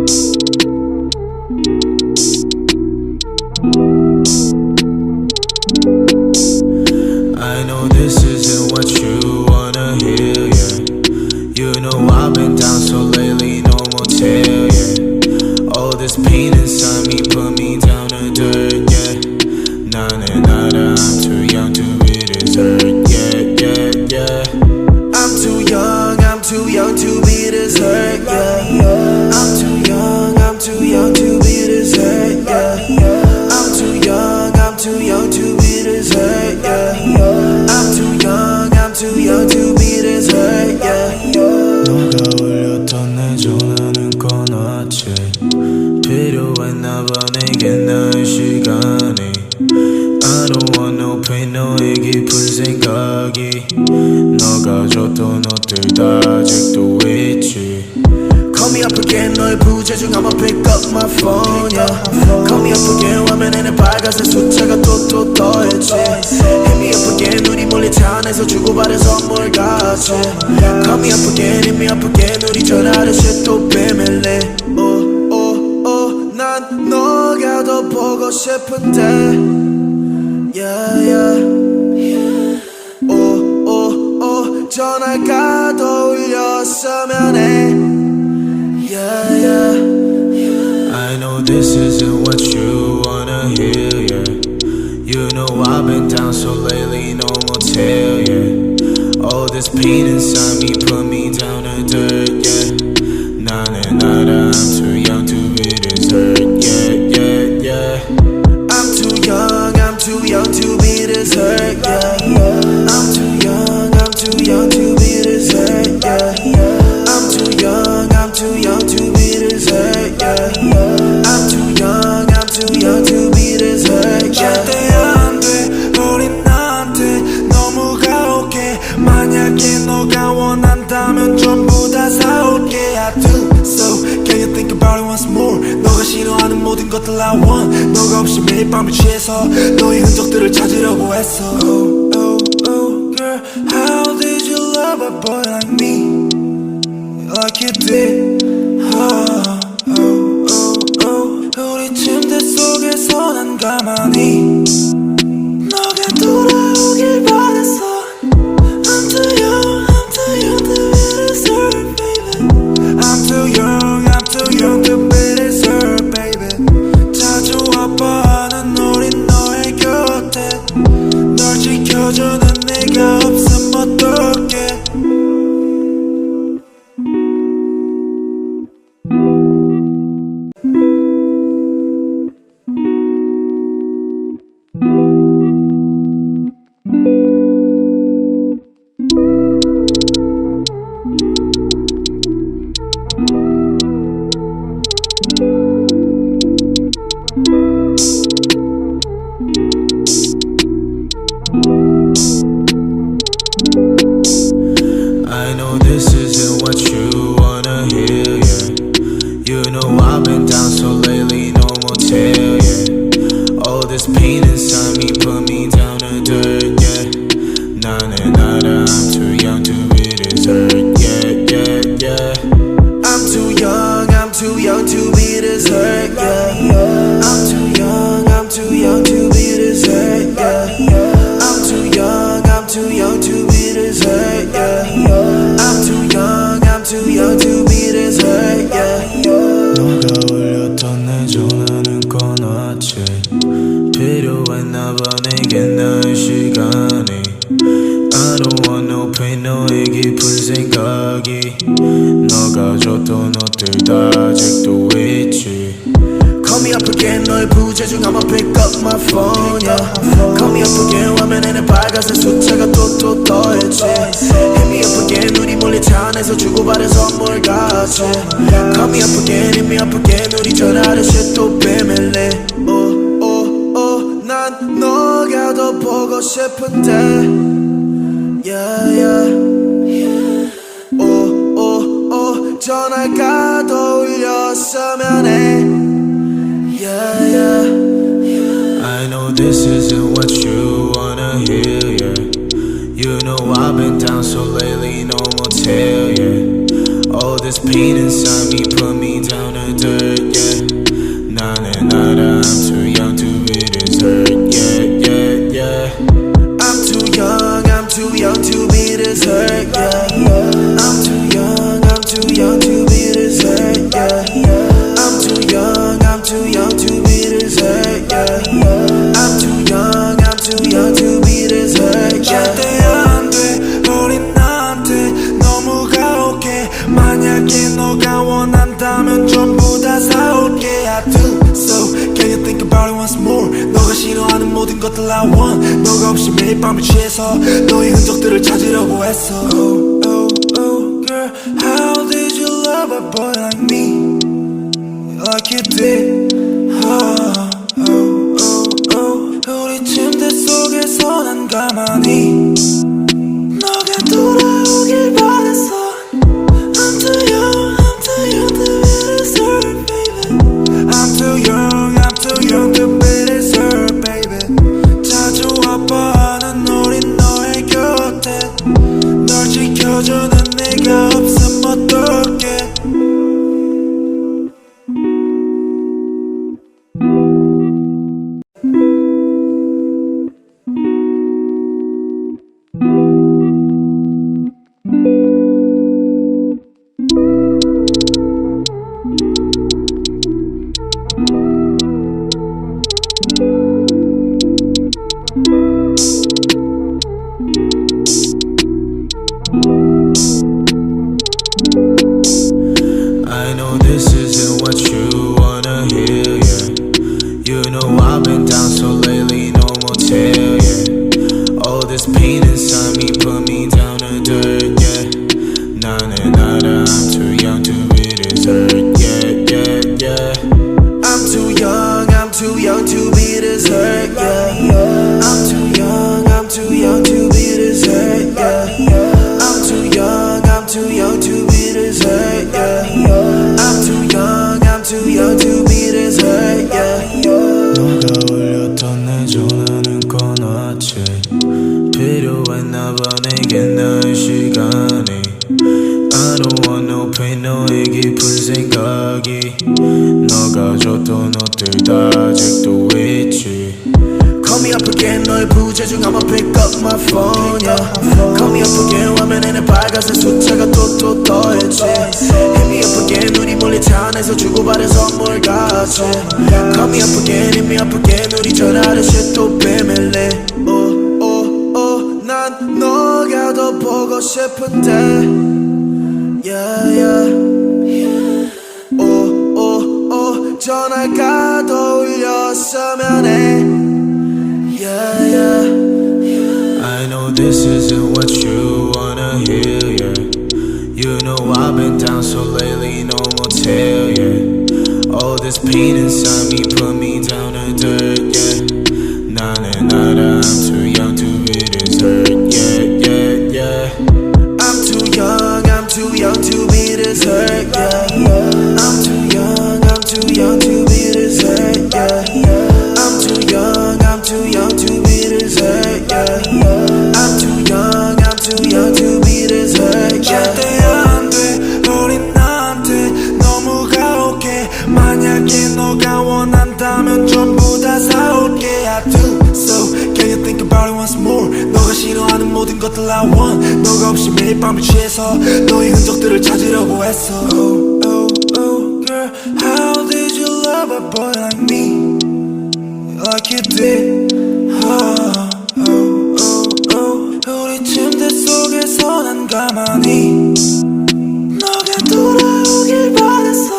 I know this isn't what you wanna hear, yeah. You know I've been down so lately, no motel, yeah. All this pain inside me put me down to dirt, yeah. Nada, I'm too young to be this hurt, yeah. I'm too young to be this hurt, yeah. I'm too young to be this hurt, yeah. I'm too young to be this hurt, yeah. I'm too young to be this hurt, yeah. 너가 울렸던 내 전화는 꺼놨지. 필요했나봐 내겐 나의 시간이. I don't want no pain, 너의 깊은 생각이. 너가 줬던 옷들 다 아직도 있지. Call me up again, 너의 부재중 I'ma pick up my phone, yeah. Call me up again, 화면에는 빨간색 숫자가 또 떠있지. Hit me up again, 우리 몰래 차 안에서 주고받은 선물 같이. Call me up again, hit me up again, 우리 전화하듯이 또 비밀리. 난 너가 더 보고 싶은데, yeah. 전화가 더 울렸으면 해, yeah. I know this isn't what you wanna hear, yeah. You know I've been down so lately, no motel, yeah. All this pain inside me put me down to dirt, yeah. Nada, I'm too young to be this hurt, yeah. I'm too young to be this hurt, yeah. I'm too young to be this hurt, yeah. I'm too young to be this hurt, yeah. I'm too young to be this hurt, yeah. 절대 안 돼, 우린 나한테 너무 가혹해. 만약에 너가 원한다면 전부 다 사올게. I do so, can you think about it once more? 너가 싫어하는 모든 것들 I want. 너가 없이 매일 밤을 취해서 너의 흔적들을 찾으려고 했어. Oh, girl, how did you love a boy like me? Like you did. 우리 침대 속에서 난 가만히 너가 돌아오길 바랬어. I'm too young to be this hurt, baby. I'm too young to be this hurt, baby. 자주 아파하는 우린 너의 곁에 널 지켜주는 내가 없으면 어떡해. I know this isn't what you wanna hear, yeah. You know I've been down so lately, no motel, yeah. All this pain inside me put me down to dirt, yeah. Nada, I'm too young to be this hurt, yeah. I'm too young to be this hurt, yeah. I'm too young to be this hurt, yeah. I'm too young to be this hurt, yeah. I'm too young to be this hurt, yeah. 너가 울렸던 내 전화는 꺼놨지. 필요했나봐 내겐 나의 시간이. I don't want no pain, 너의 깊은 생각이. 너가 줬던 옷들 다 아직도 있지. Call me up again, 너의 부재중 I'ma pick up my phone, yeah. Call me up again, 화면에는 빨간색 숫자가 또 떠있지. Hit me up again, 우리 몰래 차 안에서 주고받은 선물 같이. Call me up again, hit me up again, 우리 전화하듯이 또 비밀리. 난 너가 더 보고 싶은데, yeah. 전화가 더 울렸으면 해, yeah. I know this isn't what you wanna hear, yeah. You know I've been down so lately, no motel, yeah. All this this pain inside me put me down to dirt, yeah. Nah, nah, nah, nah, I'm too young to be this hurt, yeah, yeah, yeah. I'm too young to be this hurt, yeah. I'm too young to be this hurt, yeah. I'm too young to be this hurt, yeah. I'm too young to be this hurt, yeah. 절대 안 돼, 우린 나한테 너무 가혹해. 만약에 너가 원한다면 전부 다 사올게. I do so, can you think about it once more? 너가 싫어하는 모든 것들 I want. 너가 없이 매일 밤을 취해서 너의 흔적들을 찾으려고 했어. Oh, oh, oh, girl, how did you love a boy like me? Like you did. Oh, oh, oh, oh. 우리 침대 속에서 난 가만히 너가 돌아오길 바랬어. I'm too young to be this hurt, baby. I'm too young to be this hurt, baby. 자주 아파하는 우린 너의 곁에 널 지켜주는 내가 없으면 어떡해. I know this isn't what you wanna hear, yeah. You know I've been down so lately, no motel, yeah. All this pain inside me put me down to dirt, yeah. Nah, nah, nah, nah, I'm too young to be this hurt, yeah, yeah, yeah. I'm too young to be this hurt, yeah. I'm too young to be this hurt, yeah. I'm too young to be this hurt, yeah. I'm too young to be this hurt, yeah. 너가 울렸던 내 전화는 꺼놨지. 필요했나봐 내겐 나의 시간이. I don't want no pain, 너의 깊은 생각이. 너가 줬던 옷들 다 아직도 있지. Call me up again, 너의 부재중 I'ma pick up my phone, yeah. Call me up again, 화면에는 빨간색 숫자가 또 더해지. Hit me up again, 눈이 몰린 차 안에서 주고받은 선물 같이. Call me up again, hit me up again, 우리 전화하듯이 또 비밀리. 난 너가 더 보고 싶은데, yeah, yeah. 전화가 더 울렸으면 해. Yeah, yeah. I know this isn't what you wanna hear, yeah. You know I've been down so lately, no motel, yeah. All this pain inside me put me down to dirt, yeah. Nah, nah, nah, nah, I'm too young to be this hurt, yeah, yeah, yeah. I'm too young to be this hurt, yeah. I'm too young to be this hurt, yeah. I'm too young to be this hurt, yeah. I'm too young to be this hurt, yeah. 절대 안 돼, 우린 나한테 너무 가혹해. 만약에 너가 원한다면 전부 다 사올게. I do so, can you think about it once more? 너가 싫어하는 모든 것들 I want. 너가 없이 매일 밤을 취해서 너의 흔적들을 찾으려고 했어. Oh, oh, oh, girl, how did you love a boy like me? Like you did. Oh, oh, oh, oh. 우리 침대 속에서 난 가만히 너가 돌아오길 바랬어.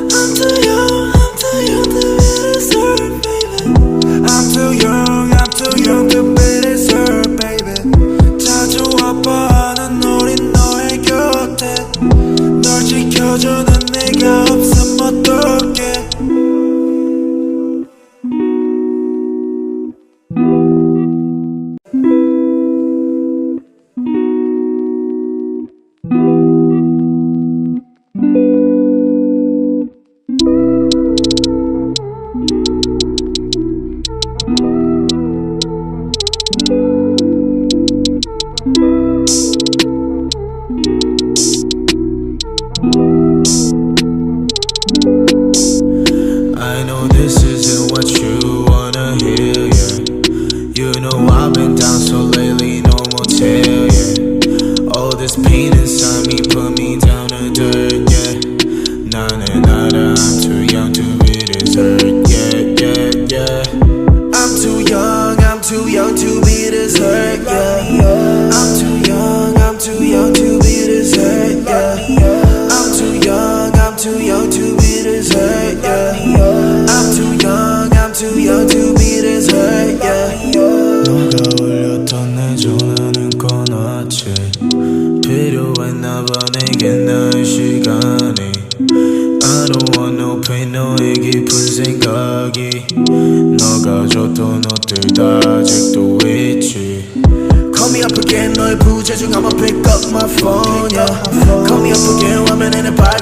I'm too young to be this hurt, baby. I'm too young to be this hurt, baby. 자주 아파하는 우린 너의 곁에 널 지켜주는 내가 없으면 어떡해.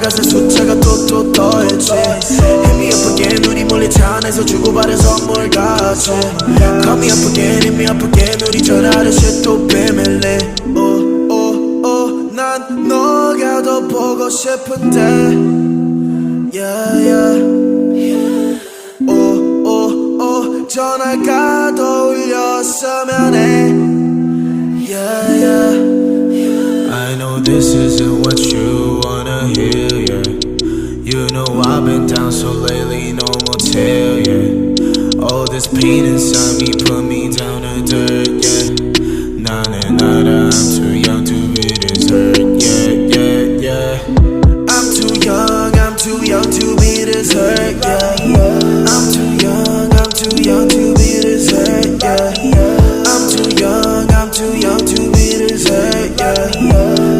가슴 숫자가 또 더해지 Hit me up again 우리 몰래 차 안에서 주고받은 선물 같이 Call me up again hit me up again 우리 전화하듯이 또 비밀리 난 너가 더 보고 싶은데 Yeah yeah 전화가 더 울렸으면 해 Yeah yeah I know this isn't what you wanna hear, yeah. You know I've been down so lately, no motel, yeah. All this pain inside me put me down to dirt, yeah. Nada, I'm too young to be this hurt, yeah. I'm too young to be this hurt, yeah. I'm too young to be this hurt, yeah. I'm too young to be this hurt, yeah.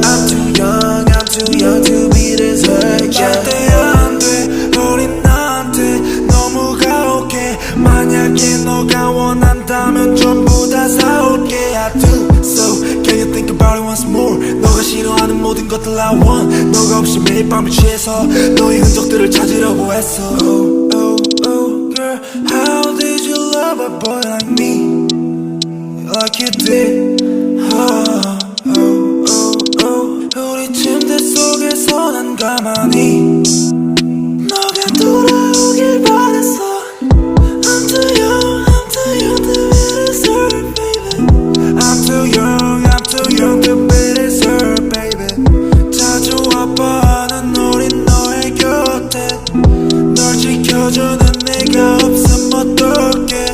I'm too young to be this hurt, yeah. 절대 안 돼, 어린 나한테 너무 가혹해. 만약에 너가 원한다면 전부 다 사올게. I do so, can you think about it once more? 너가 싫어하는 모든 것들 I want. 너가 없이 매일 밤을 취해서 너의 흔적들을 찾으려고 했어. Oh, girl, how did you love a boy like me? Like you did. 우리 침대 속에서 난 가만히 너가 돌아오길 바랬어. I'm too young to be this hurt, baby. I'm too young to be this hurt, baby. 자주 아파하는 우린 너의 곁에 널 지켜주는 내가 없음 어떡해.